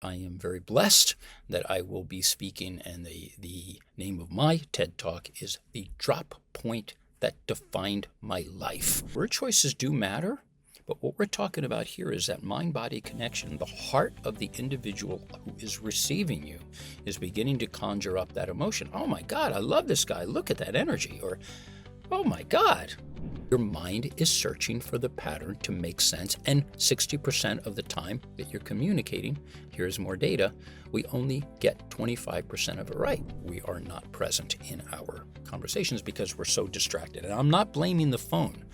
I am very blessed that I will be speaking, and the name of my TED Talk is The Drop Point That Defined My Life. Word choices do matter, but what we're talking about here is that mind-body connection. The heart of the individual who is receiving you is beginning to conjure up that emotion. Oh my God, I love this guy. Look at that energy. Or, oh my God. Your mind is searching for the pattern to make sense, and 60% of the time that you're communicating, here's more data, we only get 25% of it right. We are not present in our conversations because we're so distracted. And I'm not blaming the phone.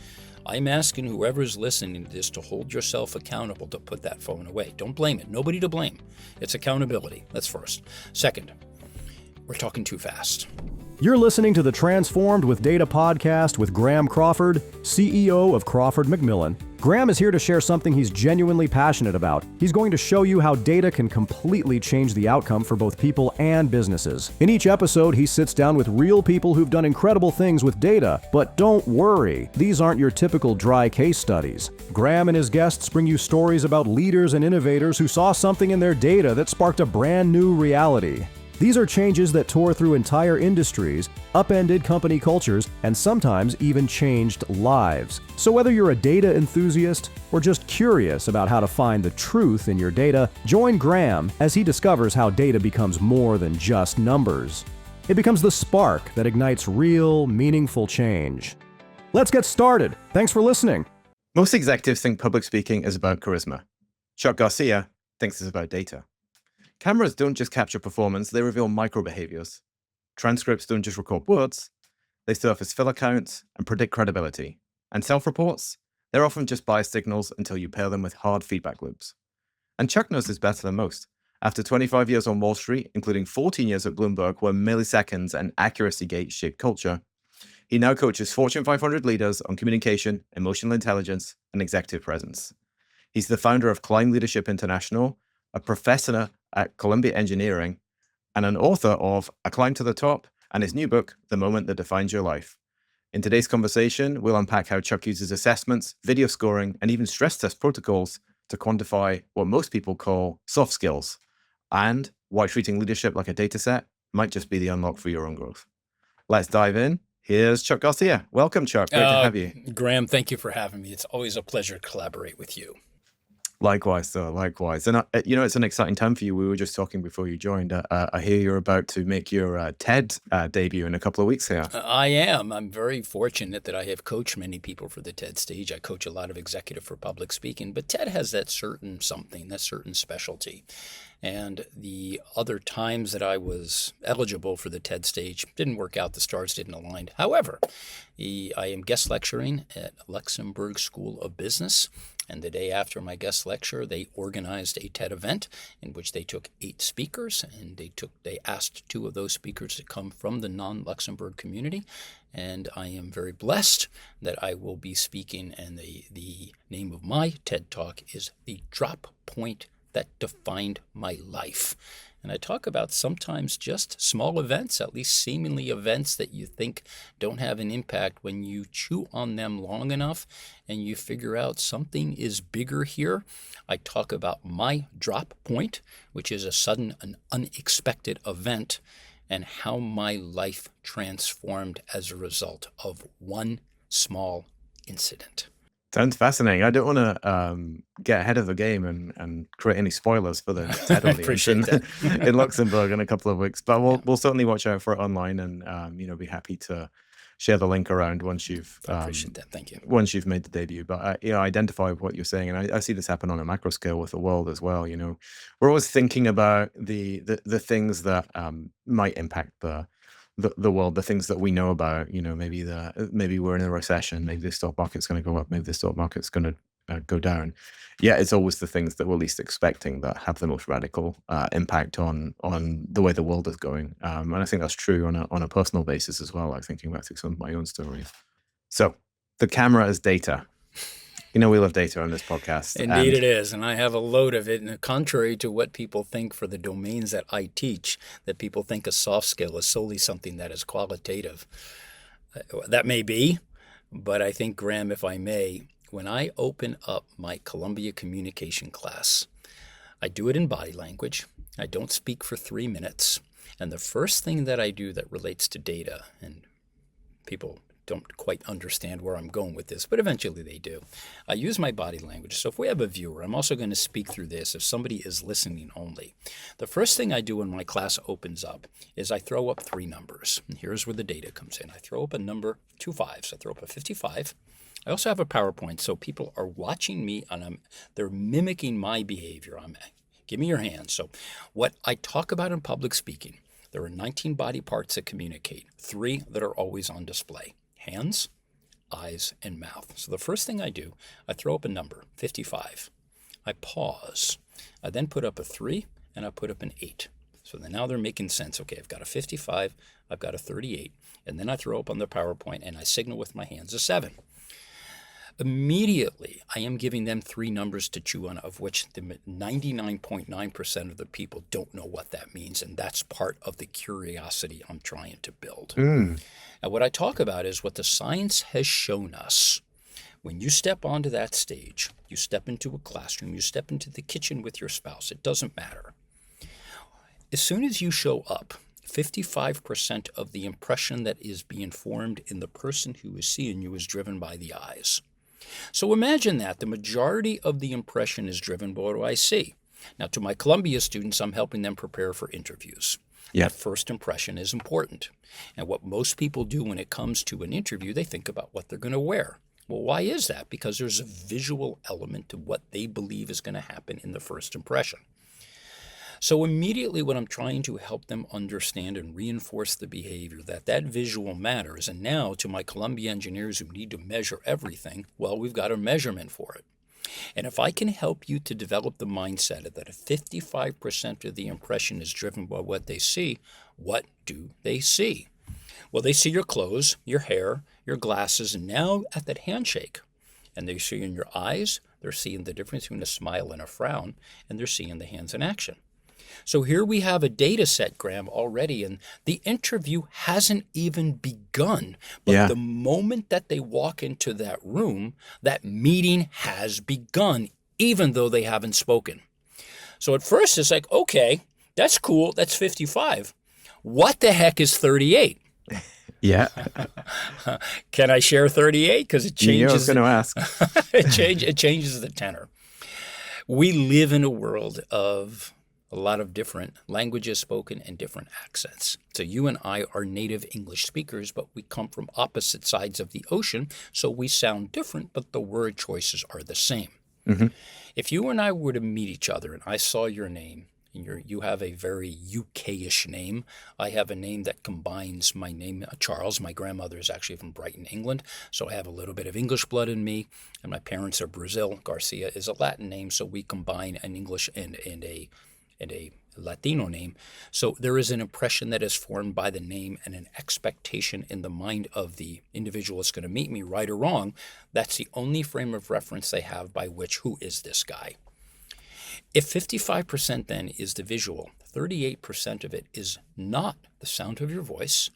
I'm asking whoever's listening to this to hold yourself accountable to put that phone away. Don't blame it. Nobody to blame. It's accountability. That's first. Second, we're talking too fast. You're listening to the Transformed with Data podcast with Graeme Crawford, CEO of Crawford Macmillan. Graeme is here to share something he's genuinely passionate about. He's going to show you how data can completely change the outcome for both people and businesses. In each episode, he sits down with real people who've done incredible things with data. But don't worry, these aren't your typical dry case studies. Graeme and his guests bring you stories about leaders and innovators who saw something in their data that sparked a brand new reality. These are changes that tore through entire industries, upended company cultures, and sometimes even changed lives. So whether you're a data enthusiast or just curious about how to find the truth in your data, join Graeme as he discovers how data becomes more than just numbers. It becomes the spark that ignites real, meaningful change. Let's get started. Thanks for listening. Most executives think public speaking is about charisma. Chuck Garcia thinks it's about data. Cameras don't just capture performance, they reveal micro-behaviors. Transcripts don't just record words, they surface filler counts and predict credibility. And self-reports, they're often just bias signals until you pair them with hard feedback loops. And Chuck knows this better than most. After 25 years on Wall Street, including 14 years at Bloomberg, where milliseconds and accuracy gates shaped culture, he now coaches Fortune 500 leaders on communication, emotional intelligence, and executive presence. He's the founder of Climb Leadership International, a professor at Columbia Engineering, and an author of A Climb to the Top and his new book, The Moment That Defines Your Life. In today's conversation, we'll unpack how Chuck uses assessments, video scoring, and even stress test protocols to quantify what most people call soft skills, and why treating leadership like a data set might just be the unlock for your own growth. Let's dive in. Here's Chuck Garcia. Welcome, Chuck. Great to have you. Graeme, thank you for having me. It's always a pleasure to collaborate with you. Likewise, sir. Likewise. And, it's an exciting time for you. We were just talking before you joined. I hear you're about to make your TED debut in a couple of weeks here. I am. I'm very fortunate that I have coached many people for the TED stage. I coach a lot of executive for public speaking, but TED has that certain something, that certain specialty. And the other times that I was eligible for the TED stage didn't work out. The stars didn't align. However, I am guest lecturing at Luxembourg School of Business. And the day after my guest lecture, they organized a TED event in which they took 8 speakers, and they asked 2 of those speakers to come from the non-Luxembourg community. And I am very blessed that I will be speaking, and the name of my TED Talk is The Drop Point That Defined My Life. And I talk about sometimes just small events, at least seemingly events that you think don't have an impact. When you chew on them long enough and you figure out something is bigger here, I talk about my drop point, which is a sudden, an unexpected event, and how my life transformed as a result of one small incident. Sounds fascinating. I don't want to get ahead of the game and create any spoilers for the TED audience in Luxembourg in a couple of weeks, but we'll certainly watch out for it online, and be happy to share the link around once you've I appreciate that. Thank you. Once you've made the debut. But identify what you're saying, and I see this happen on a macro scale with the world as well. We're always thinking about the things that might impact the world, the things that we know about, maybe we're in a recession, maybe the stock market's going to go up, maybe the stock market's going to go down. Yeah, it's always the things that we're least expecting that have the most radical impact on the way the world is going. And I think that's true on a personal basis as well, like thinking back to some of my own stories. So the camera is data. We love data on this podcast. Indeed it is, and I have a load of it. And contrary to what people think for the domains that I teach, that people think a soft skill is solely something that is qualitative. That may be, but I think, Graeme, if I may, when I open up my Columbia communication class, I do it in body language. I don't speak for 3 minutes. And the first thing that I do that relates to data, and people don't quite understand where I'm going with this, but eventually they do. I use my body language. So if we have a viewer, I'm also going to speak through this if somebody is listening only. The first thing I do when my class opens up is I throw up 3 numbers. And here's where the data comes in. I throw up a number, 2 5s. I throw up a 55. I also have a PowerPoint, so people are watching me and they're mimicking my behavior. Give me your hands. So what I talk about in public speaking, there are 19 body parts that communicate, 3 that are always on display: hands, eyes, and mouth. So the first thing I do, I throw up a number, 55. I pause. I then put up a 3 and I put up an 8. So then now they're making sense. Okay, I've got a 55, I've got a 38, and then I throw up on the PowerPoint and I signal with my hands a 7. Immediately, I am giving them 3 numbers to chew on, of which the 99.9% of the people don't know what that means, and that's part of the curiosity I'm trying to build. And what I talk about is what the science has shown us. When you step onto that stage, you step into a classroom, you step into the kitchen with your spouse, it doesn't matter. As soon as you show up, 55% of the impression that is being formed in the person who is seeing you is driven by the eyes. So imagine that the majority of the impression is driven by what I see. Now, to my Columbia students, I'm helping them prepare for interviews. Yeah. That first impression is important. And what most people do when it comes to an interview, they think about what they're going to wear. Well, why is that? Because there's a visual element to what they believe is going to happen in the first impression. So immediately what I'm trying to help them understand and reinforce the behavior that visual matters. And now to my Columbia engineers who need to measure everything, well, we've got a measurement for it. And if I can help you to develop the mindset that 55% of the impression is driven by what they see, what do they see? Well, they see your clothes, your hair, your glasses, and now at that handshake. And they see in your eyes, they're seeing the difference between a smile and a frown, and they're seeing the hands in action. So here we have a data set, Graeme, already, and the interview hasn't even begun. But the moment that they walk into that room, that meeting has begun, even though they haven't spoken. So at first it's like, okay, that's cool, that's 55. What the heck is 38? Yeah. Can I share 38? Because it changes. I was going to ask. It changes the tenor. We live in a world of a lot of different languages spoken and different accents. So you and I are native English speakers, but we come from opposite sides of the ocean, so we sound different, but the word choices are the same. Mm-hmm. If you and I were to meet each other and I saw your name, and you have a very UK-ish name. I have a name that combines my name, Charles. My grandmother is actually from Brighton, England, so I have a little bit of English blood in me, and my parents are Brazil. Garcia is a Latin name, so we combine an English and a Latino name. So there is an impression that is formed by the name and an expectation in the mind of the individual that's going to meet me, right or wrong. That's the only frame of reference they have by which, who is this guy? If 55% then is the visual, 38% of it is not the sound of your voice,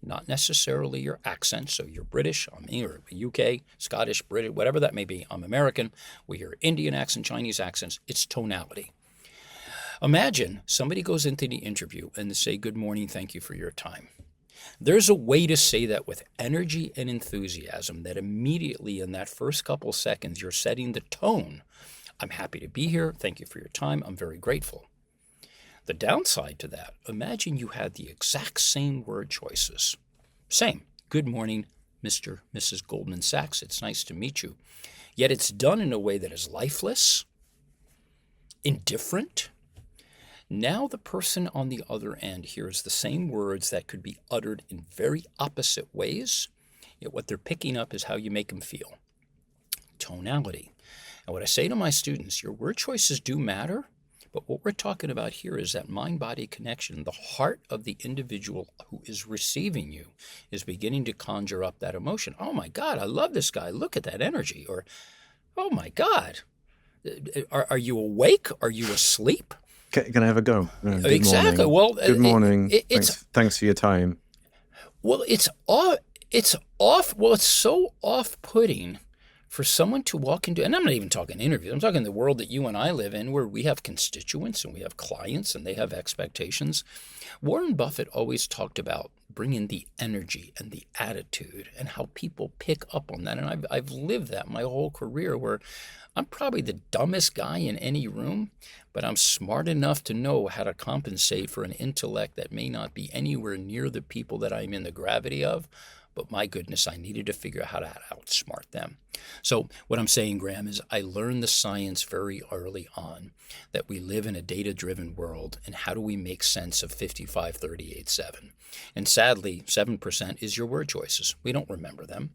not necessarily your accent. So you're British, I'm here, UK, Scottish, British, whatever that may be. I'm American. We hear Indian accent, Chinese accents. It's tonality. Imagine somebody goes into the interview and they say, "Good morning, thank you for your time." There's a way to say that with energy and enthusiasm that immediately in that first couple seconds, you're setting the tone. I'm happy to be here. Thank you for your time. I'm very grateful. The downside to that, imagine you had the exact same word choices. Same. Good morning, Mr. Mrs. Goldman Sachs. It's nice to meet you. Yet it's done in a way that is lifeless, indifferent. Now the person on the other end hears the same words that could be uttered in very opposite ways, yet what they're picking up is how you make them feel. Tonality. And what I say to my students, your word choices do matter, but what we're talking about here is that mind-body connection. The heart of the individual who is receiving you is beginning to conjure up that emotion. Oh my God, I love this guy. Look at that energy. Or, oh my God, are you awake? Are you asleep? Can I have a go? Good exactly. Morning. Well, good morning. Thanks for your time. Well, it's off. Well, it's so off-putting for someone to walk into, and I'm not even talking interviews, I'm talking the world that you and I live in, where we have constituents and we have clients and they have expectations. Warren Buffett always talked about bringing the energy and the attitude and how people pick up on that. And I've lived that my whole career, where I'm probably the dumbest guy in any room, but I'm smart enough to know how to compensate for an intellect that may not be anywhere near the people that I'm in the gravity of. But my goodness, I needed to figure out how to outsmart them. So what I'm saying, Graeme, is I learned the science very early on that we live in a data-driven world, and how do we make sense of 55-38-7? And sadly, 7% is your word choices. We don't remember them.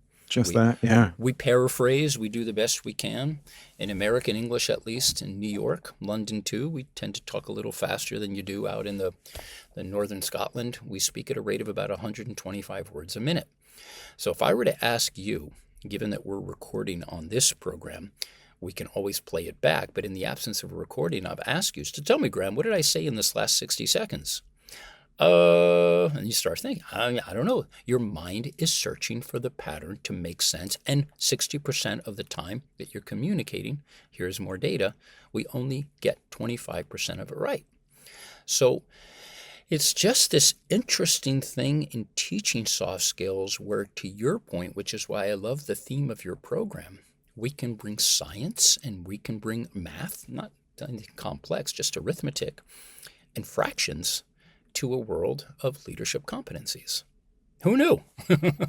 We paraphrase, we do the best we can. In American English, at least, in New York, London too, we tend to talk a little faster than you do out in the northern Scotland. We speak at a rate of about 125 words a minute. So if I were to ask you, given that we're recording on this program, we can always play it back, but in the absence of a recording, I've asked you to tell me, Graeme, what did I say in this last 60 seconds? And you start thinking, I don't know. Your mind is searching for the pattern to make sense. And 60% of the time that you're communicating, here's more data, we only get 25% of it right. So it's just this interesting thing in teaching soft skills where, to your point, which is why I love the theme of your program, we can bring science and we can bring math, not anything complex, just arithmetic and fractions, to a world of leadership competencies. Who knew?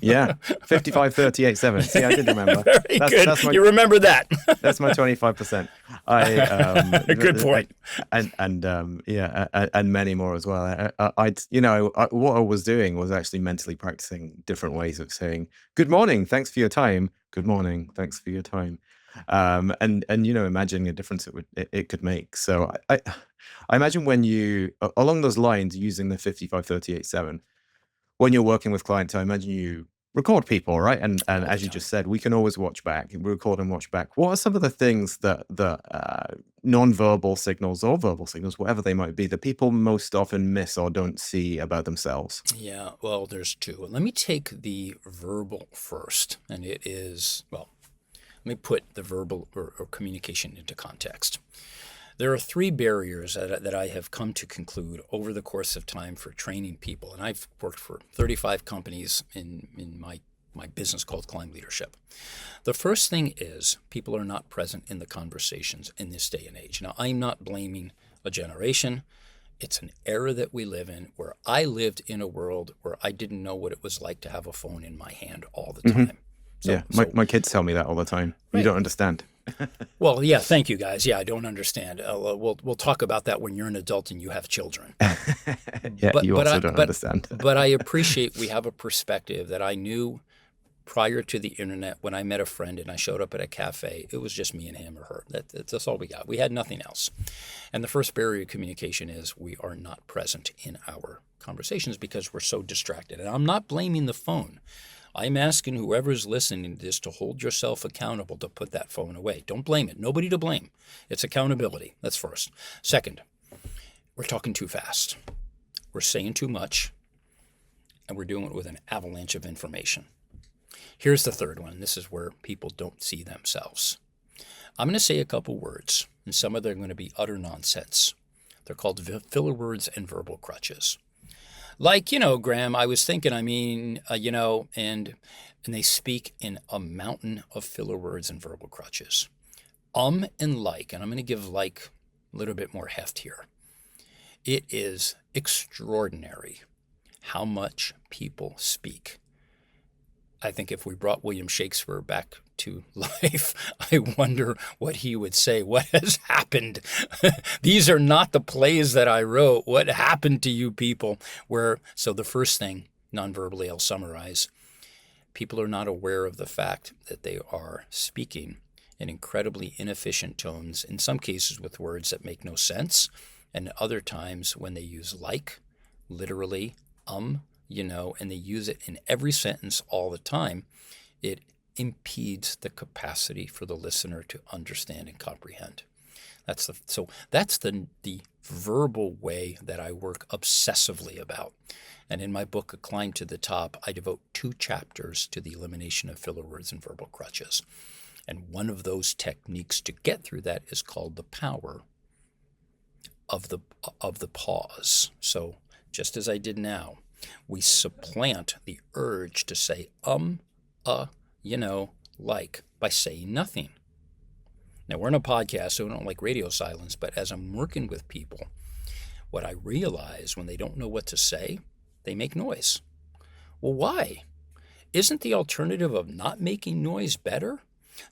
Yeah, 55-38-7. See, I did remember. Very good. You remember that. That's my 25%. Good point. And many more as well. What I was doing was actually mentally practicing different ways of saying, "Good morning, thanks for your time." "Good morning, thanks for your time." And imagining a difference it could make. So I imagine when you, along those lines, using the 55-38-7. When you're working with clients, I imagine you record people, right? And as you just said, we can always watch back, record and watch back. What are some of the things that non-verbal signals or verbal signals, whatever they might be, that people most often miss or don't see about themselves? Yeah, well, there's two. Let me take the verbal first. And it is, well, let me put the verbal or communication into context. There are three barriers that I have come to conclude over the course of time for training people. And I've worked for 35 companies in my business called Climb Leadership. The first thing is people are not present in the conversations in this day and age. Now, I'm not blaming a generation. It's an era that we live in, where I lived in a world where I didn't know what it was like to have a phone in my hand all the time. Mm-hmm. My kids tell me that all the time. Right. You don't understand. Well, yeah, thank you guys. Yeah, I don't understand. We'll talk about that when you're an adult and you have children. You also don't understand. But I appreciate we have a perspective that I knew prior to the internet. When I met a friend and I showed up at a cafe, it was just me and him or her. That's all we got. We had nothing else. And the first barrier of communication is we are not present in our conversations because we're so distracted. And I'm not blaming the phone. I'm asking whoever's listening to this to hold yourself accountable to put that phone away. Don't blame it. Nobody to blame. It's accountability. That's first. Second, we're talking too fast. We're saying too much, and we're doing it with an avalanche of information. Here's the third one. This is where people don't see themselves. I'm going to say a couple words, and some of them are going to be utter nonsense. They're called filler words and verbal crutches. Like, Graeme, I was thinking, and they speak in a mountain of filler words and verbal crutches. And like, and I'm going to give like a little bit more heft here. It is extraordinary how much people speak. I think if we brought William Shakespeare back to life, I wonder what he would say. What has happened? These are not the plays that I wrote. What happened to you people? So the first thing, non-verbally, I'll summarize. People are not aware of the fact that they are speaking in incredibly inefficient tones, in some cases with words that make no sense, and other times when they use like, literally, and they use it in every sentence all the time, it impedes the capacity for the listener to understand and comprehend. That's the verbal way that I work obsessively about. And in my book, A Climb to the Top, I devote 2 chapters to the elimination of filler words and verbal crutches. And one of those techniques to get through that is called the power of the pause. So just as I did now, we supplant the urge to say like, by saying nothing. Now, we're in a podcast, so we don't like radio silence, but as I'm working with people, what I realize when they don't know what to say, they make noise. Well, why? Isn't the alternative of not making noise better,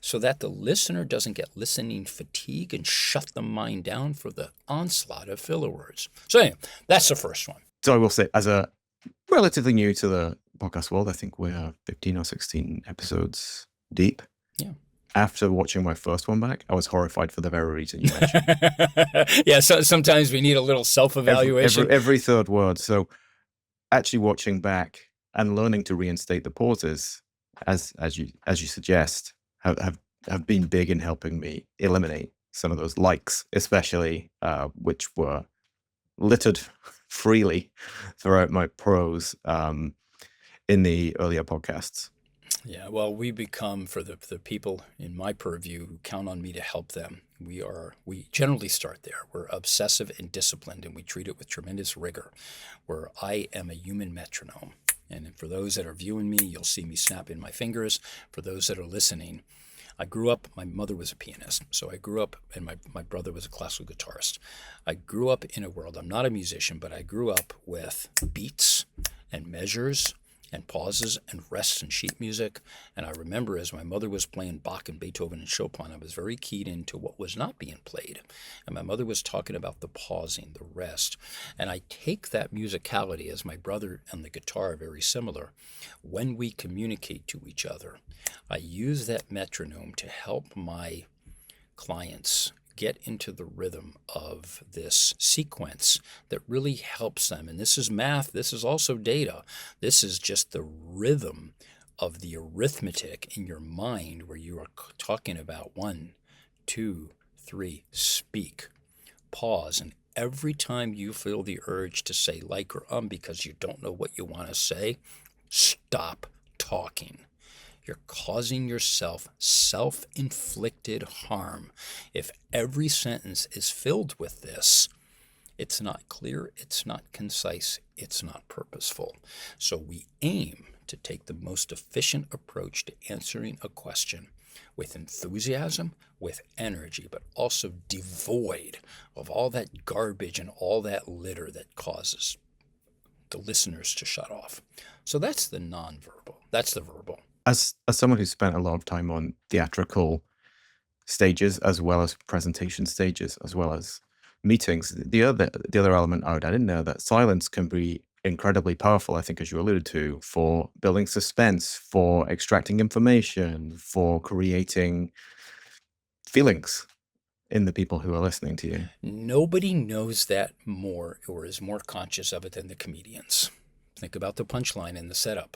so that the listener doesn't get listening fatigue and shut the mind down for the onslaught of filler words? So anyway, that's the first one. So I will say, as a relatively new to the podcast world, I think we're 15 or 16 episodes deep. Yeah. After watching my first one back, I was horrified for the very reason you mentioned. Yeah, so sometimes we need a little self-evaluation. Every third word. So actually watching back and learning to reinstate the pauses, as you suggest, have been big in helping me eliminate some of those likes, especially which were littered freely throughout my prose in the earlier podcasts. Yeah, well, we become, for the people in my purview who count on me to help them, we generally start there. We're obsessive and disciplined, and we treat it with tremendous rigor, where I am a human metronome. And for those that are viewing me, you'll see me snapping my fingers. For those that are listening, I grew up, my mother was a pianist, so I grew up, and my brother was a classical guitarist. I grew up in a world, I'm not a musician, but I grew up with beats and measures and pauses and rests and sheet music. And I remember as my mother was playing Bach and Beethoven and Chopin, I was very keyed into what was not being played. And my mother was talking about the pausing, the rest. And I take that musicality, as my brother and the guitar are very similar. When we communicate to each other, I use that metronome to help my clients get into the rhythm of this sequence that really helps them. And this is math. This is also data. This is just the rhythm of the arithmetic in your mind, where you are talking about 1, 2, 3, speak, pause. And every time you feel the urge to say like or because you don't know what you want to say, stop talking. You're causing yourself self-inflicted harm. If every sentence is filled with this, it's not clear, it's not concise, it's not purposeful. So we aim to take the most efficient approach to answering a question with enthusiasm, with energy, but also devoid of all that garbage and all that litter that causes the listeners to shut off. So that's the nonverbal. That's the verbal. As someone who's spent a lot of time on theatrical stages, as well as presentation stages, as well as meetings, the other element I would add in there, that silence can be incredibly powerful, I think, as you alluded to, for building suspense, for extracting information, for creating feelings in the people who are listening to you. Nobody knows that more or is more conscious of it than the comedians. Think about the punchline and the setup.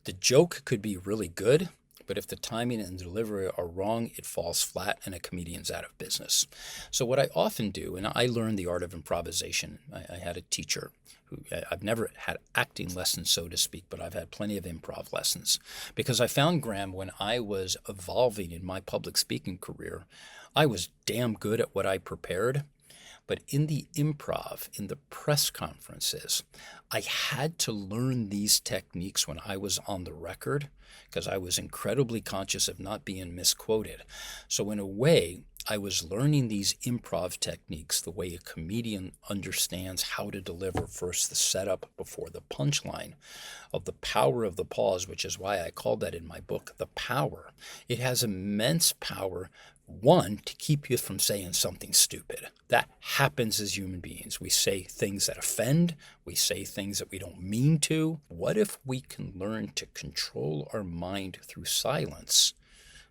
The joke could be really good, but if the timing and delivery are wrong, it falls flat and a comedian's out of business. So what I often do, and I learned the art of improvisation. I had a teacher who, I've never had acting lessons, so to speak, but I've had plenty of improv lessons. Because I found, Graeme, when I was evolving in my public speaking career, I was damn good at what I prepared. But in the improv, in the press conferences, I had to learn these techniques when I was on the record, because I was incredibly conscious of not being misquoted. So in a way, I was learning these improv techniques the way a comedian understands how to deliver first the setup before the punchline, of the power of the pause, which is why I called that in my book, the power. It has immense power. One, to keep you from saying something stupid. That happens as human beings. We say things that offend. We say things that we don't mean to. What if we can learn to control our mind through silence?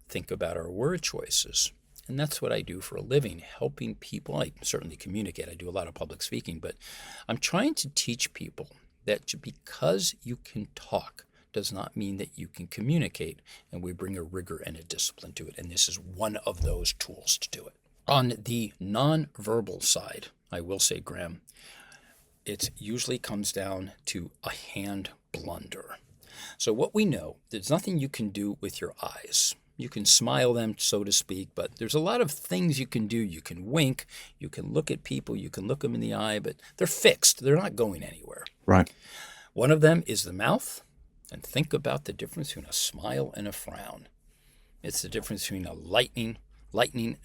Think about our word choices. And that's what I do for a living, helping people. I certainly communicate. I do a lot of public speaking, but I'm trying to teach people that because you can talk does not mean that you can communicate, and we bring a rigor and a discipline to it, and this is one of those tools to do it. On the nonverbal side, I will say, Graeme, it usually comes down to a hand blunder. So what we know, there's nothing you can do with your eyes. You can smile them, so to speak, but there's a lot of things you can do. You can wink, you can look at people, you can look them in the eye, but they're fixed. They're not going anywhere. Right. One of them is the mouth, and think about the difference between a smile and a frown. It's the difference between a lightning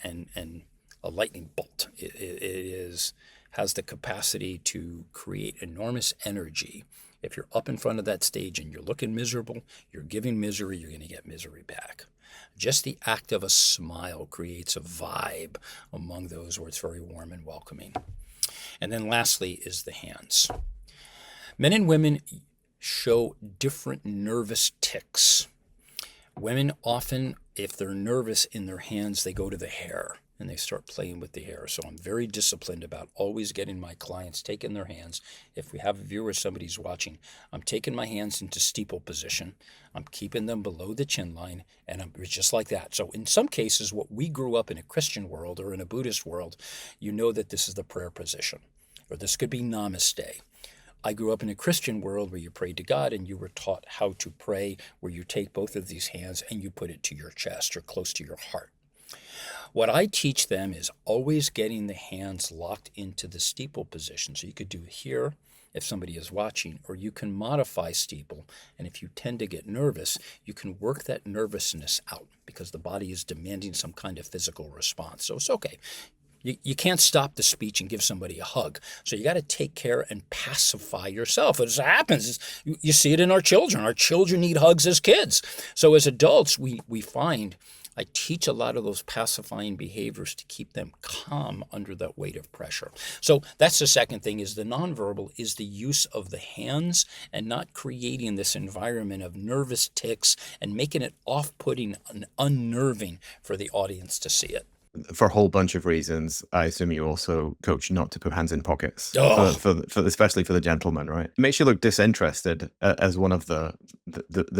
and a lightning bolt. It has the capacity to create enormous energy. If you're up in front of that stage and you're looking miserable, you're giving misery, you're going to get misery back. Just the act of a smile creates a vibe among those where it's very warm and welcoming. And then lastly is the hands. Men and women show different nervous tics. Women often, if they're nervous in their hands, they go to the hair and they start playing with the hair. So I'm very disciplined about always getting my clients taking their hands. If we have a viewer, somebody's watching, I'm taking my hands into steeple position. I'm keeping them below the chin line, and I'm just like that. So in some cases, what we grew up in a Christian world or in a Buddhist world, you know that this is the prayer position, or this could be namaste. I grew up in a Christian world where you prayed to God and you were taught how to pray, where you take both of these hands and you put it to your chest or close to your heart. What I teach them is always getting the hands locked into the steeple position. So you could do here if somebody is watching, or you can modify steeple. And if you tend to get nervous, you can work that nervousness out because the body is demanding some kind of physical response. So it's okay. You can't stop the speech and give somebody a hug. So you got to take care and pacify yourself. As it happens, you see it in our children. Our children need hugs as kids. So as adults, we find I teach a lot of those pacifying behaviors to keep them calm under that weight of pressure. So that's the second thing, is the nonverbal is the use of the hands and not creating this environment of nervous tics and making it off-putting and unnerving for the audience to see it. For a whole bunch of reasons, I assume you also coach not to put hands in pockets, for especially for the gentleman, right? It makes you look disinterested as one of the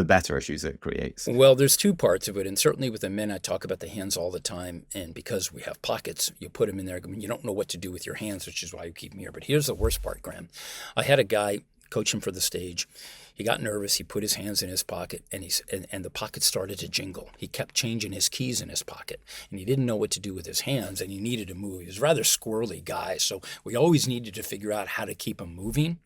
better issues it creates. Well, there's two parts of it, and certainly with the men, I talk about the hands all the time, and because we have pockets, you put them in there. I mean, you don't know what to do with your hands, which is why you keep them here. But here's the worst part, Graeme. I had a guy coach him for the stage. He got nervous. He put his hands in his pocket, and the pocket started to jingle. He kept changing his keys in his pocket, and he didn't know what to do with his hands, and he needed to move. He was a rather squirrely guy, so we always needed to figure out how to keep him moving.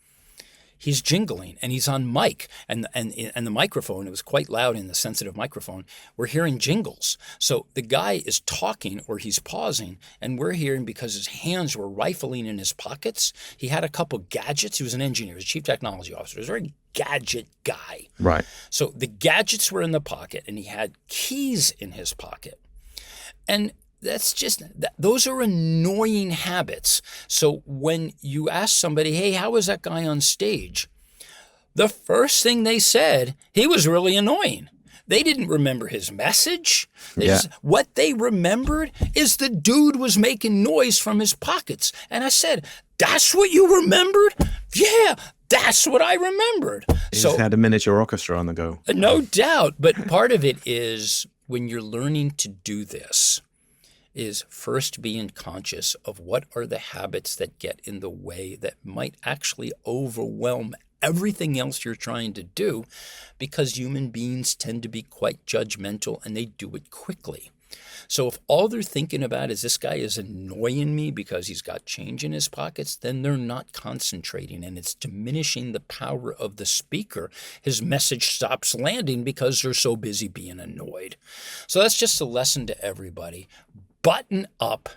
He's jingling, and he's on mic, and the microphone, it was quite loud in the sensitive microphone, we're hearing jingles. So the guy is talking, or he's pausing, and we're hearing, because his hands were rifling in his pockets, he had a couple gadgets. He was an engineer, he was a chief technology officer. He was a very gadget guy. Right. So the gadgets were in the pocket, and he had keys in his pocket. And those are annoying habits. So when you ask somebody, hey, how was that guy on stage? The first thing they said, he was really annoying. They didn't remember his message. What they remembered is the dude was making noise from his pockets. And I said, that's what you remembered? Yeah, that's what I remembered. He just had a miniature orchestra on the go. No doubt. But part of it is when you're learning to do this, is first being conscious of what are the habits that get in the way that might actually overwhelm everything else you're trying to do, because human beings tend to be quite judgmental and they do it quickly. So if all they're thinking about is this guy is annoying me because he's got change in his pockets, then they're not concentrating, and it's diminishing the power of the speaker. His message stops landing because they're so busy being annoyed. So that's just a lesson to everybody. Button up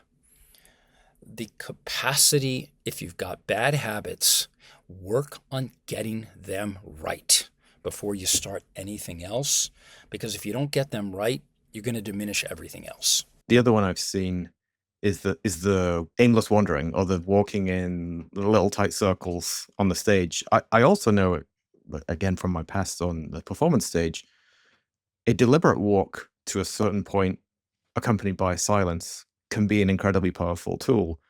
the capacity. If you've got bad habits, work on getting them right before you start anything else, because if you don't get them right, you're going to diminish everything else. The other one I've seen is the aimless wandering, or the walking in little tight circles on the stage. I also know it, again, from my past on the performance stage, a deliberate walk to a certain point accompanied by silence can be an incredibly powerful tool.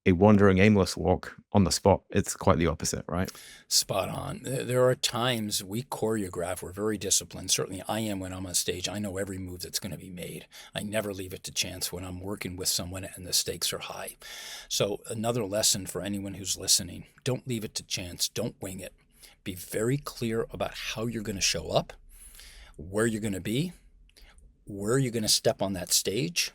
A wandering, aimless walk on the spot, it's quite the opposite, right? Spot on. There are times we choreograph, we're very disciplined. Certainly I am when I'm on stage. I know every move that's going to be made. I never leave it to chance when I'm working with someone and the stakes are high. So another lesson for anyone who's listening, don't leave it to chance. Don't wing it. Be very clear about how you're going to show up, where you're going to be, where you're going to step on that stage,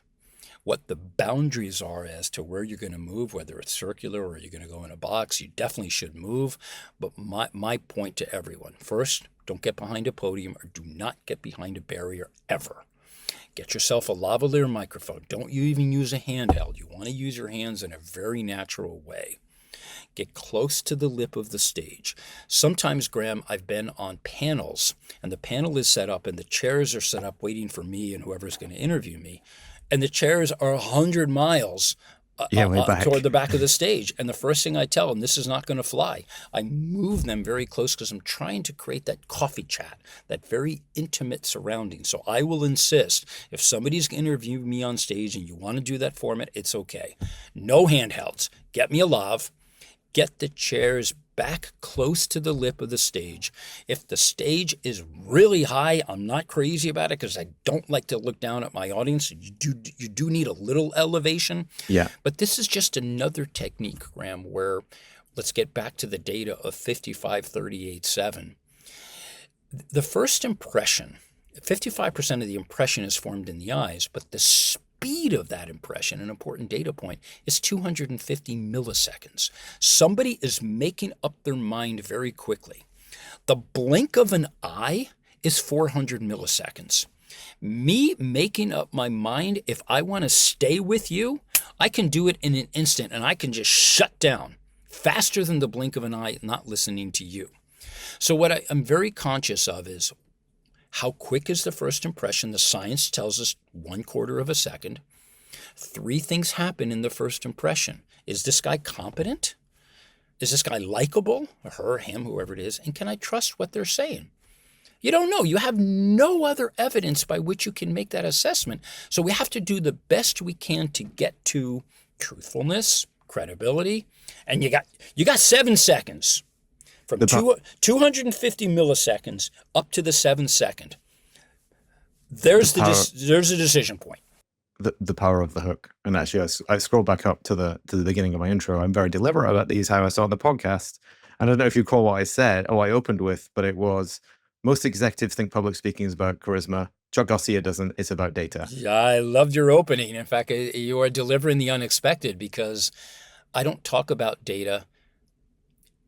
what the boundaries are as to where you're going to move, whether it's circular or you're going to go in a box. You definitely should move. But my point to everyone, first, don't get behind a podium or do not get behind a barrier ever. Get yourself a lavalier microphone. Don't you even use a handheld. You want to use your hands in a very natural way. Get close to the lip of the stage. Sometimes, Graeme, I've been on panels, and the panel is set up, and the chairs are set up waiting for me and whoever's going to interview me. And the chairs are 100 miles toward the back of the stage. And the first thing I tell them, this is not going to fly. I move them very close because I'm trying to create that coffee chat, that very intimate surrounding. So I will insist, if somebody's going to interview me on stage and you want to do that format, it's okay. No handhelds. Get me a lav. Get the chairs back close to the lip of the stage. If the stage is really high, I'm not crazy about it because I don't like to look down at my audience. You do need a little elevation. Yeah. But this is just another technique, Graeme, where let's get back to the data of 55-38-7. The first impression, 55% of the impression is formed in the eyes, but the speed of that impression, an important data point, is 250 milliseconds. Somebody is making up their mind very quickly. The blink of an eye is 400 milliseconds. Me making up my mind, if I want to stay with you, I can do it in an instant, and I can just shut down faster than the blink of an eye, not listening to you. So what I'm very conscious of is, how quick is the first impression? The science tells us 1/4 of a second. 3 things happen in the first impression. Is this guy competent? Is this guy likable? Her, him, whoever it is. And can I trust what they're saying? You don't know. You have no other evidence by which you can make that assessment. So we have to do the best we can to get to truthfulness, credibility. And you got 7 seconds. From 250 milliseconds up to the 7 second. There's a decision point. The power of the hook. And actually, I scroll back up to the beginning of my intro. I'm very deliberate about these, how I started the podcast. And I don't know if you recall what I said, or I opened with, but it was, most executives think public speaking is about charisma. Chuck Garcia doesn't. It's about data. Yeah, I loved your opening. In fact, you are delivering the unexpected, because I don't talk about data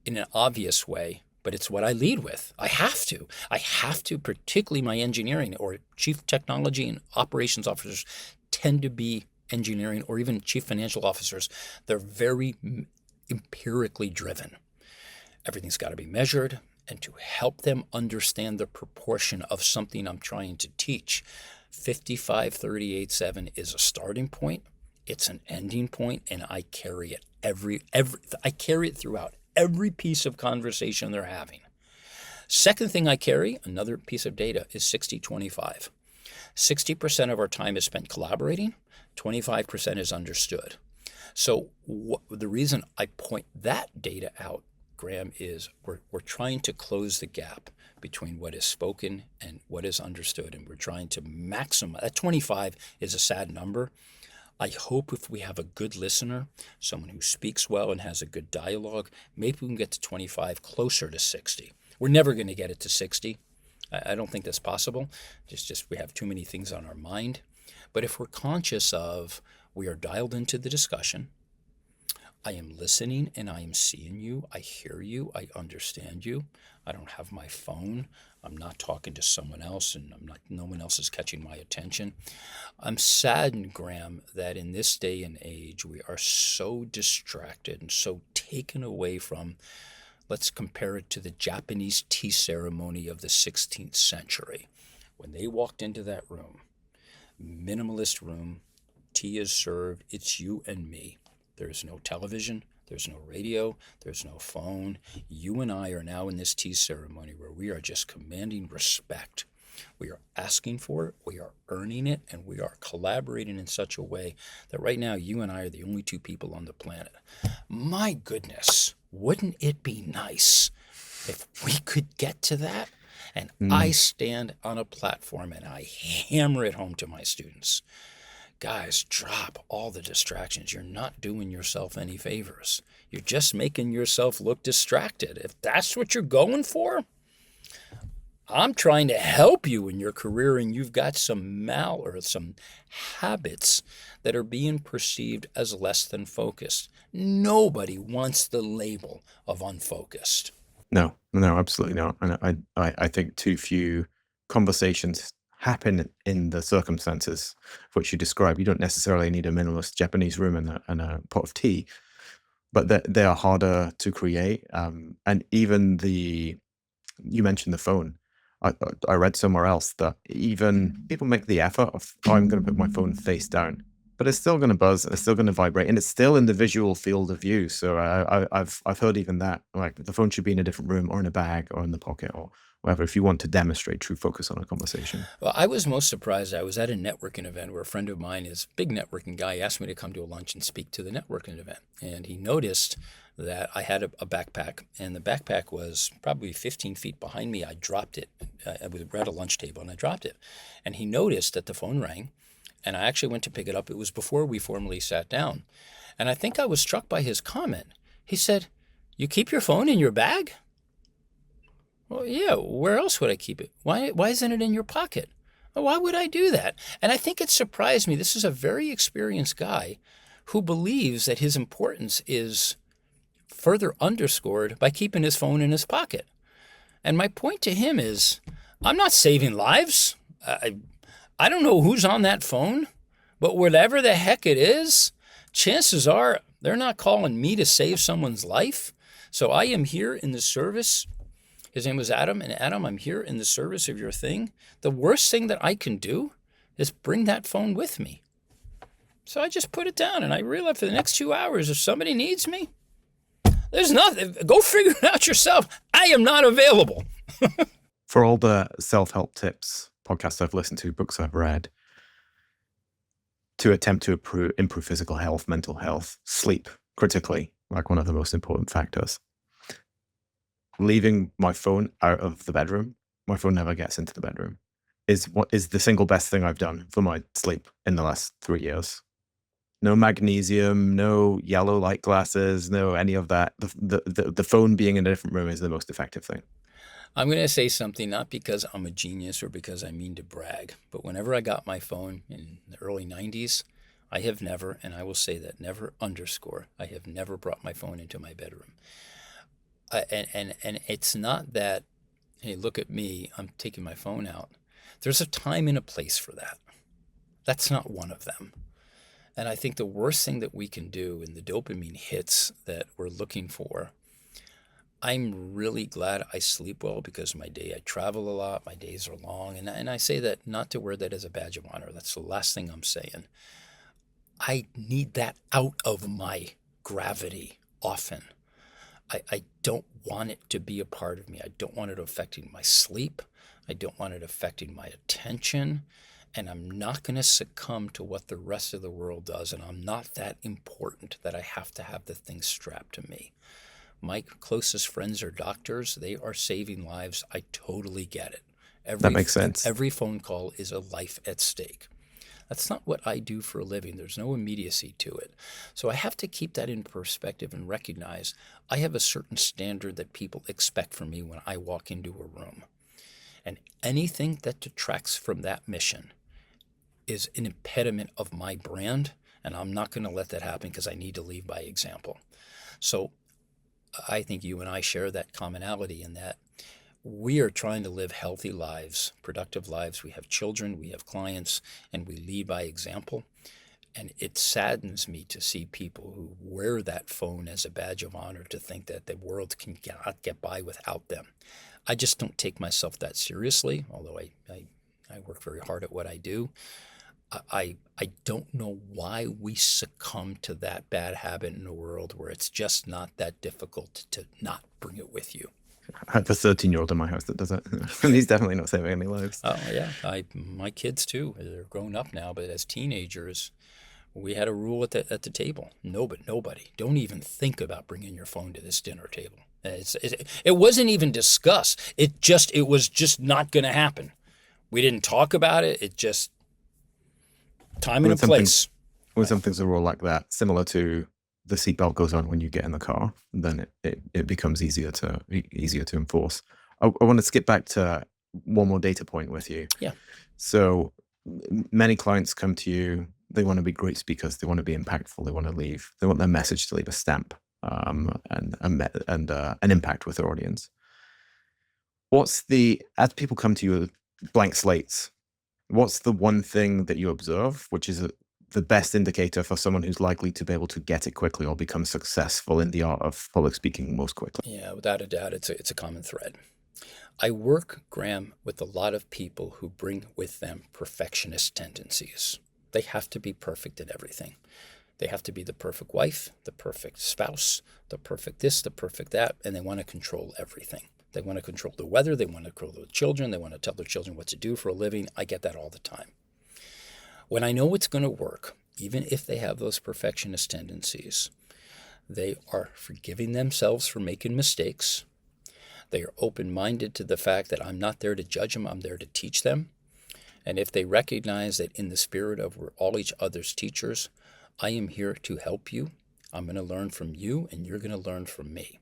in an obvious way, but it's what I lead with. I have to, particularly my engineering or chief technology and operations officers tend to be engineering, or even chief financial officers. They're very empirically driven. Everything's got to be measured, and to help them understand the proportion of something I'm trying to teach, 55-38-7 is a starting point. It's an ending point, and I carry it I carry it throughout every piece of conversation they're having. Second thing I carry, another piece of data, is 60-25. 60% of our time is spent collaborating, 25% is understood. So the reason I point that data out, Graeme, is we're trying to close the gap between what is spoken and what is understood, and we're trying to maximize. That 25 is a sad number. I hope if we have a good listener, someone who speaks well and has a good dialogue, maybe we can get to 25, closer to 60. We're never going to get it to 60. I don't think that's possible. Just we have too many things on our mind. But if we're conscious of, we are dialed into the discussion, I am listening and I am seeing you, I hear you, I understand you. I don't have my phone. I'm not talking to someone else, and no one else is catching my attention. I'm saddened, Graeme, that in this day and age, we are so distracted and so taken away from, let's compare it to the Japanese tea ceremony of the 16th century. When they walked into that room, minimalist room, tea is served, it's you and me. There's no television, there's no radio, there's no phone. You and I are now in this tea ceremony where we are just commanding respect. We are asking for it, we are earning it, and we are collaborating in such a way that right now you and I are the only 2 people on the planet. My goodness, wouldn't it be nice if we could get to that? And I stand on a platform and I hammer it home to my students. Guys, drop all the distractions. You're not doing yourself any favors. You're just making yourself look distracted. If that's what you're going for, I'm trying to help you in your career, and you've got some or some habits that are being perceived as less than focused. Nobody wants the label of unfocused. No, absolutely not. And I think too few conversations happen in the circumstances which you describe. You don't necessarily need a minimalist Japanese room and a pot of tea, but they are harder to create. And even you mentioned the phone. I read somewhere else that even people make the effort of, oh, I'm going to put my phone face down, but it's still going to buzz, it's still going to vibrate, and it's still in the visual field of view. So I've heard even that, like, the phone should be in a different room or in a bag or in the pocket or whatever, if you want to demonstrate true focus on a conversation. Well, I was most surprised. I was at a networking event where a friend of mine is a big networking guy. He asked me to come to a lunch and speak to the networking event. And he noticed that I had a backpack, and the backpack was probably 15 feet behind me. I dropped it. We were at a lunch table, and I dropped it. And he noticed that the phone rang, and I actually went to pick it up. It was before we formally sat down. And I think I was struck by his comment. He said, "You keep your phone in your bag?" Well, yeah, where else would I keep it? Why isn't it in your pocket? Well, why would I do that? And I think it surprised me. This is a very experienced guy who believes that his importance is further underscored by keeping his phone in his pocket. And my point to him is, I'm not saving lives. I don't know who's on that phone, but whatever the heck it is, chances are they're not calling me to save someone's life. So I am here in the service. His name was Adam, and Adam, I'm here in the service of your thing. The worst thing that I can do is bring that phone with me. So I just put it down, and I realized for the next 2 hours, if somebody needs me, there's nothing. Go figure it out yourself. I am not available. For all the self-help tips, podcasts I've listened to, books I've read, to attempt to improve physical health, mental health, sleep, critically, like one of the most important factors. Leaving my phone out of the bedroom, my phone never gets into the bedroom, is what is the single best thing I've done for my sleep in the last 3 years. No magnesium, no yellow light glasses, no any of that. The phone being in a different room is the most effective thing. I'm going to say something not because I'm a genius or because I mean to brag, but whenever I got my phone in the early 90s, I have never, and I will say that never underscore, I have never brought my phone into my bedroom. And it's not that, hey, look at me, I'm taking my phone out. There's a time and a place for that. That's not one of them. And I think the worst thing that we can do in the dopamine hits that we're looking for, I'm really glad I sleep well because I travel a lot, my days are long. And I say that not to wear that as a badge of honor. That's the last thing I'm saying. I need that out of my gravity often. I don't want it to be a part of me. I don't want it affecting my sleep. I don't want it affecting my attention. And I'm not going to succumb to what the rest of the world does. And I'm not that important that I have to have the thing strapped to me. My closest friends are doctors. They are saving lives. I totally get it. That makes sense. Every phone call is a life at stake. That's not what I do for a living. There's no immediacy to it. So I have to keep that in perspective and recognize I have a certain standard that people expect from me when I walk into a room. And anything that detracts from that mission is an impediment of my brand, and I'm not going to let that happen because I need to lead by example. So I think you and I share that commonality in that we are trying to live healthy lives, productive lives. We have children, we have clients, and we lead by example. And it saddens me to see people who wear that phone as a badge of honor to think that the world cannot get by without them. I just don't take myself that seriously, although I work very hard at what I do. I don't know why we succumb to that bad habit in a world where it's just not that difficult to not bring it with you. I have a 13-year-old in my house that does it. And he's definitely not saving any lives. Oh, yeah. My kids, too. They're grown up now, but as teenagers, we had a rule at the table. Nobody. Don't even think about bringing your phone to this dinner table. It wasn't even discussed. It was just not going to happen. We didn't talk about it. It just time and a place. When something's a rule like that, similar to the seatbelt goes on when you get in the car, then it becomes easier to enforce. I want to skip back to one more data point with you. Yeah. So many clients come to you, they want to be great speakers, they want to be impactful, they want to leave, they want their message to leave a stamp and an impact with their audience. As people come to you with blank slates, what's the one thing that you observe, which is the best indicator for someone who's likely to be able to get it quickly or become successful in the art of public speaking most quickly? Yeah, without a doubt, it's a common thread. I work, Graeme, with a lot of people who bring with them perfectionist tendencies. They have to be perfect at everything. They have to be the perfect wife, the perfect spouse, the perfect this, the perfect that, and they want to control everything. They want to control the weather, they want to control the children, they want to tell their children what to do for a living. I get that all the time. When I know it's going to work, even if they have those perfectionist tendencies, they are forgiving themselves for making mistakes. They are open-minded to the fact that I'm not there to judge them, I'm there to teach them. And if they recognize that in the spirit of we're all each other's teachers, I am here to help you. I'm going to learn from you and you're going to learn from me.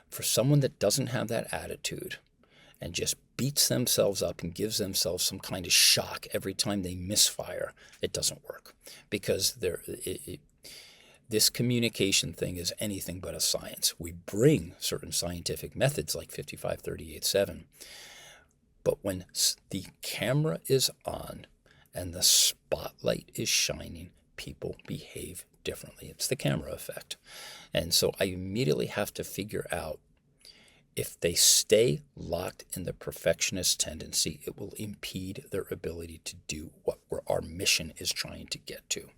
For someone that doesn't have that attitude and just beats themselves up and gives themselves some kind of shock every time they misfire, it doesn't work. Because this communication thing is anything but a science. We bring certain scientific methods like 55-38-7, but when the camera is on and the spotlight is shining, people behave differently. It's the camera effect. And so I immediately have to figure out if they stay locked in the perfectionist tendency, it will impede their ability to do what our mission is trying to get to.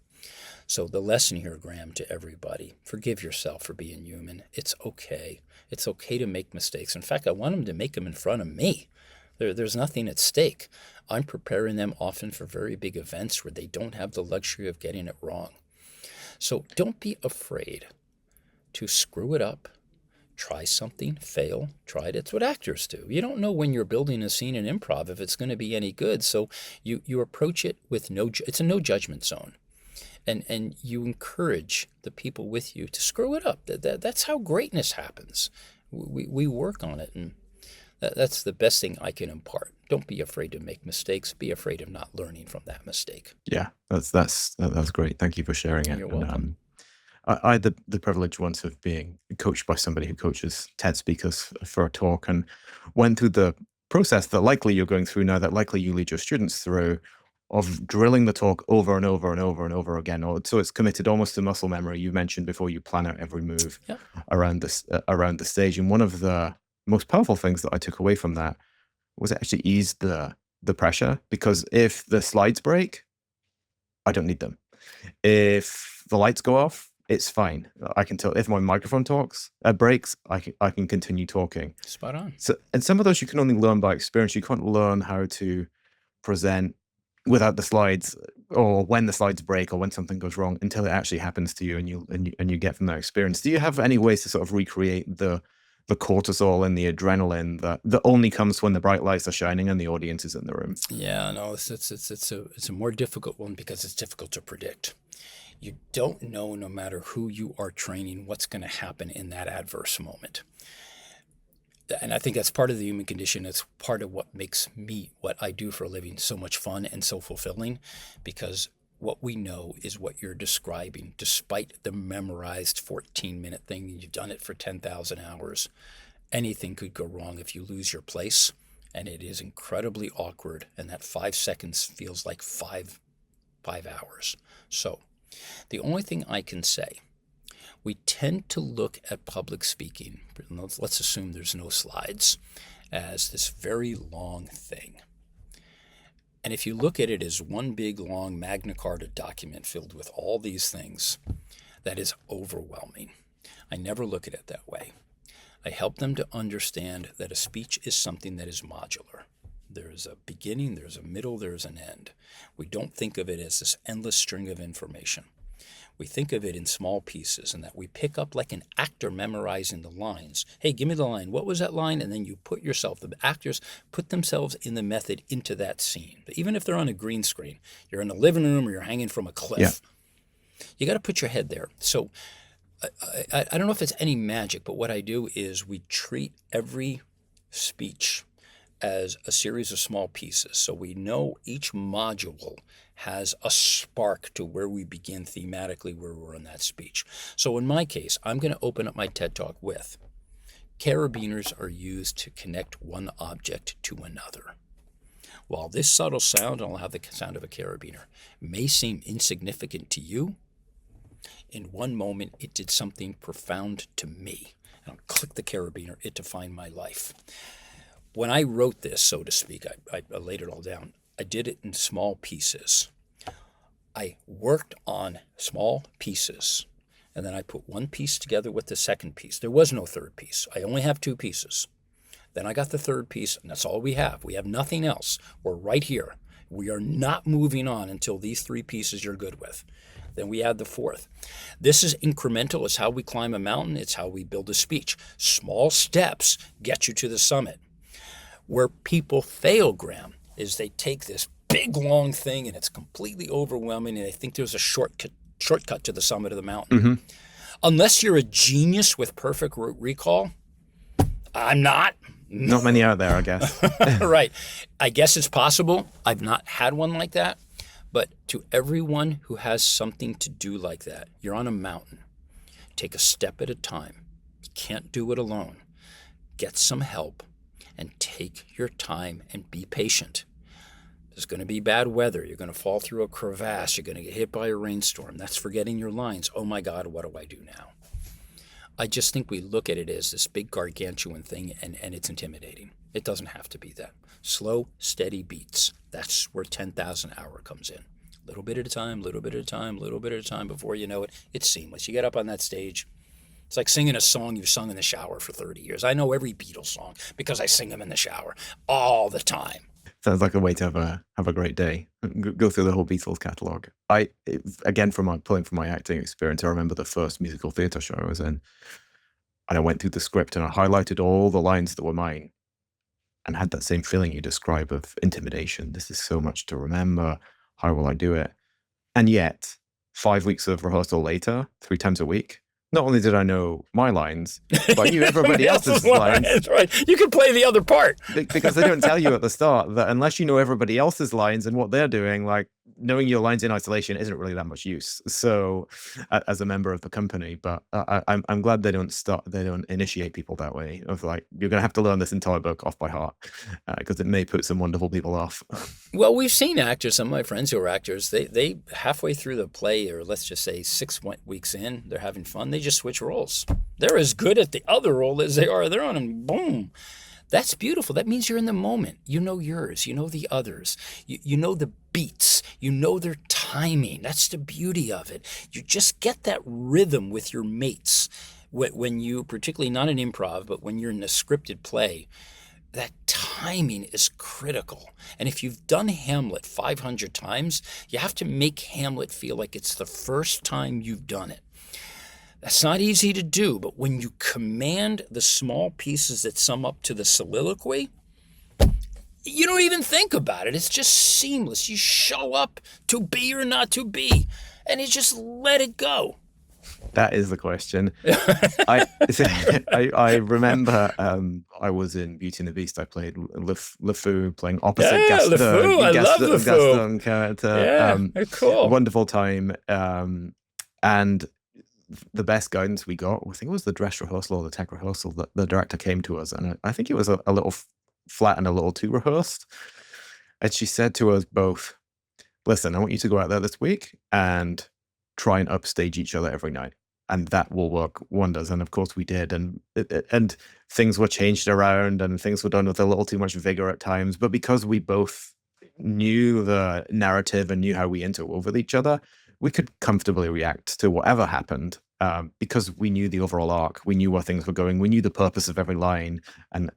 So the lesson here, Graeme, to everybody, forgive yourself for being human. It's okay. It's okay to make mistakes. In fact, I want them to make them in front of me. There's nothing at stake. I'm preparing them often for very big events where they don't have the luxury of getting it wrong. So don't be afraid to screw it up. Try something, fail, try it. It's what actors do. You don't know when you're building a scene in improv if it's going to be any good. So you approach it with it's a no judgment zone. And you encourage the people with you to screw it up. That's how greatness happens. We work on it, and that's the best thing I can impart. Don't be afraid to make mistakes. Be afraid of not learning from that mistake. Yeah, that's great. Thank you for sharing it. You're welcome. I had the privilege once of being coached by somebody who coaches TED speakers for a talk, and went through the process that likely you're going through now, that likely you lead your students through, of drilling the talk over and over and over and over again. So it's committed almost to muscle memory. You mentioned before, you plan out every move around the stage. And one of the most powerful things that I took away from that was it actually eased the pressure, because if the slides break, I don't need them. If the lights go off, it's fine. I can tell if my microphone breaks, I can continue talking. Spot on. So, and some of those you can only learn by experience. You can't learn how to present without the slides, or when the slides break, or when something goes wrong, until it actually happens to you, and you get from that experience. Do you have any ways to sort of recreate the cortisol and the adrenaline that only comes when the bright lights are shining and the audience is in the room? Yeah, no, it's a more difficult one because it's difficult to predict. You don't know, no matter who you are training, what's going to happen in that adverse moment. And I think that's part of the human condition. It's part of what makes me, what I do for a living, so much fun and so fulfilling, because what we know is what you're describing, despite the memorized 14-minute thing. You've done it for 10,000 hours. Anything could go wrong if you lose your place, and it is incredibly awkward, and that 5 seconds feels like five hours. So the only thing I can say, we tend to look at public speaking, let's assume there's no slides, as this very long thing. And if you look at it as one big, long Magna Carta document filled with all these things, that is overwhelming. I never look at it that way. I help them to understand that a speech is something that is modular. There's a beginning, there's a middle, there's an end. We don't think of it as this endless string of information. We think of it in small pieces, and that we pick up like an actor memorizing the lines. Hey, give me the line. What was that line? And then you put yourself, the actors put themselves in the method into that scene. But even if they're on a green screen, you're in a living room or you're hanging from a cliff, you got to put your head there. So I don't know if it's any magic, but what I do is we treat every speech as a series of small pieces. So we know each module has a spark to where we begin thematically, where we're in that speech. So in my case, I'm going to open up my TED Talk with carabiners are used to connect one object to another. While this subtle sound, and I'll have the sound of a carabiner, may seem insignificant to you, in one moment it did something profound to me. And I'll click the carabiner, it defined my life. When I wrote this, so to speak, I laid it all down. I did it in small pieces. I worked on small pieces, and then I put one piece together with the second piece. There was no third piece. I only have two pieces. Then I got the third piece, and that's all we have. We have nothing else. We're right here. We are not moving on until these three pieces you're good with. Then we add the fourth. This is incremental. It's how we climb a mountain. It's how we build a speech. Small steps get you to the summit. Where people fail, Graeme, is they take this big, long thing and it's completely overwhelming and they think there's a shortcut to the summit of the mountain. Mm-hmm. Unless you're a genius with perfect recall, I'm not. Not many out there, I guess. Right. I guess it's possible. I've not had one like that. But to everyone who has something to do like that, you're on a mountain. Take a step at a time. You can't do it alone. Get some help. And take your time and be patient. There's going to be bad weather. You're going to fall through a crevasse. You're going to get hit by a rainstorm. That's forgetting your lines. Oh my God, what do I do now? I just think we look at it as this big gargantuan thing and it's intimidating. It doesn't have to be that. Slow, steady beats. That's where 10,000 hour comes in. Little bit at a time, little bit at a time, little bit at a time. Before you know it, it's seamless. You get up on that stage. It's like singing a song you've sung in the shower for 30 years. I know every Beatles song because I sing them in the shower all the time. Sounds like a way to have a great day. Go through the whole Beatles catalogue. Again, pulling from my acting experience, I remember the first musical theatre show I was in. And I went through the script and I highlighted all the lines that were mine and had that same feeling you describe of intimidation. This is so much to remember. How will I do it? And yet, 5 weeks of rehearsal later, 3 times a week, not only did I know my lines, but I knew everybody else's lines. That's right. You can play the other part. Because they don't tell you at the start that unless you know everybody else's lines and what they're doing, like knowing your lines in isolation isn't really that much use. So, as a member of the company, but I'm glad they don't initiate people that way. Of like, you're going to have to learn this entire book off by heart, because it may put some wonderful people off. Well, we've seen actors. Some of my friends who are actors, they halfway through the play, or let's just say 6 weeks in, they're having fun. They just switch roles. They're as good at the other role as they are. They're on, and boom. That's beautiful. That means you're in the moment. You know yours. You know the others. You know the beats. You know their timing. That's the beauty of it. You just get that rhythm with your mates. When you, particularly not in improv, but when you're in a scripted play, that timing is critical. And if you've done Hamlet 500 times, you have to make Hamlet feel like it's the first time you've done it. That's not easy to do, but when you command the small pieces that sum up to the soliloquy, you don't even think about it. It's just seamless. You show up to be or not to be, and you just let it go. That is the question. I remember I was in Beauty and the Beast. I played LeFou, playing opposite Gaston. LeFou. I love LeFou. Gaston character. Yeah, cool. Wonderful time. And the best guidance we got, I think it was the dress rehearsal or the tech rehearsal, that the director came to us, and I think it was a little flat and a little too rehearsed. And she said to us both, listen, I want you to go out there this week and try and upstage each other every night. And that will work wonders. And of course we did. And things were changed around and things were done with a little too much vigor at times. But because we both knew the narrative and knew how we interwove with each other, we could comfortably react to whatever happened, because we knew the overall arc. We knew where things were going. We knew the purpose of every line and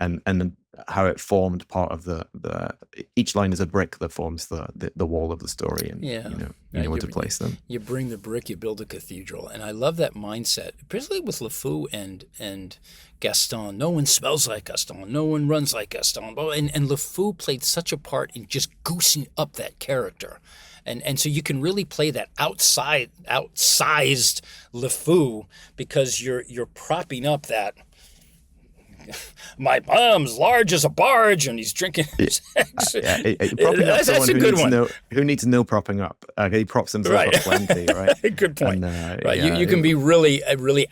how it formed part of each line is a brick that forms the wall of the story. And you know where to place them. You bring the brick, you build a cathedral. And I love that mindset, particularly with LeFou and Gaston. No one smells like Gaston. No one runs like Gaston. And LeFou played such a part in just goosing up that character. And so you can really play that outsized LeFou because you're propping up that my mom's large as a barge, and he's drinking his eggs. That's a good one. Who needs no propping up? He props himself up plenty, right? Good point. And, right, you can be really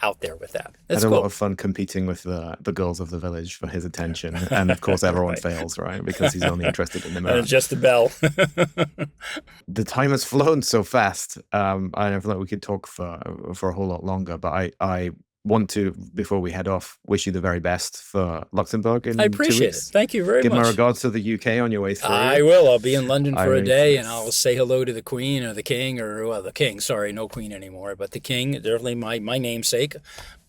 out there with that. That's had a cool. lot of fun competing with the girls of the village for his attention, and of course everyone fails, right? Because he's only interested in the mirror. Just a bell. The time has flown so fast. I feel like we could talk for a whole lot longer, but I want to, before we head off, wish you the very best for Luxembourg in 2 weeks. I appreciate it. Thank you very much. Give my regards to the UK on your way through. I will. I'll be in London for a day, and I'll say hello to the Queen or the King, the King. Sorry, no Queen anymore, but the King, definitely my namesake.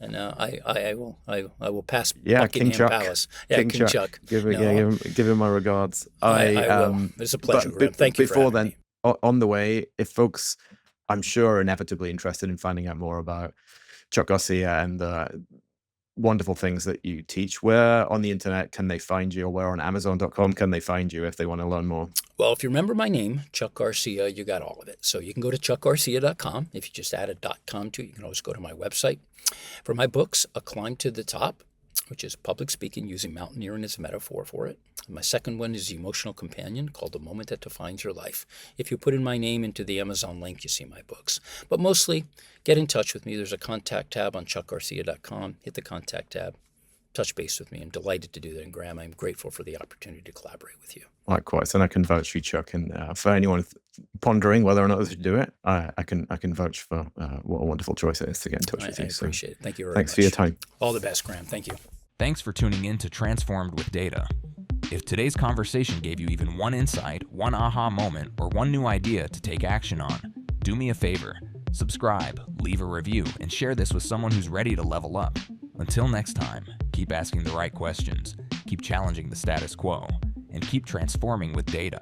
And I will pass Buckingham Palace. Yeah, King Chuck. Give him my regards. I will. It's a pleasure. Thank you. Before then, on the way, if folks, I'm sure, are inevitably interested in finding out more about Chuck Garcia and the wonderful things that you teach, where on the internet can they find you, or where on Amazon.com can they find you if they want to learn more? Well, if you remember my name, Chuck Garcia, you got all of it. So you can go to chuckgarcia.com. If you just add a .com to it, you can always go to my website. For my books, A Climb to the Top, which is public speaking using mountaineering as a metaphor for it. And my second one is The Emotional Companion, called The Moment That Defines Your Life. If you put in my name into the Amazon link, you see my books. But mostly, get in touch with me. There's a contact tab on chuckgarcia.com. Hit the contact tab. Touch base with me. I'm delighted to do that. And Graeme, I'm grateful for the opportunity to collaborate with you. Likewise, and I can vouch for you, Chuck. And for anyone pondering whether or not they should do it, I can vouch for what a wonderful choice it is to get in touch with you. I appreciate it. Thank you very much. Thanks for your time. All the best, Graeme. Thank you. Thanks for tuning in to Transformed with Data. If today's conversation gave you even one insight, one aha moment, or one new idea to take action on, do me a favor. Subscribe, leave a review, and share this with someone who's ready to level up. Until next time, keep asking the right questions, keep challenging the status quo, and keep transforming with data.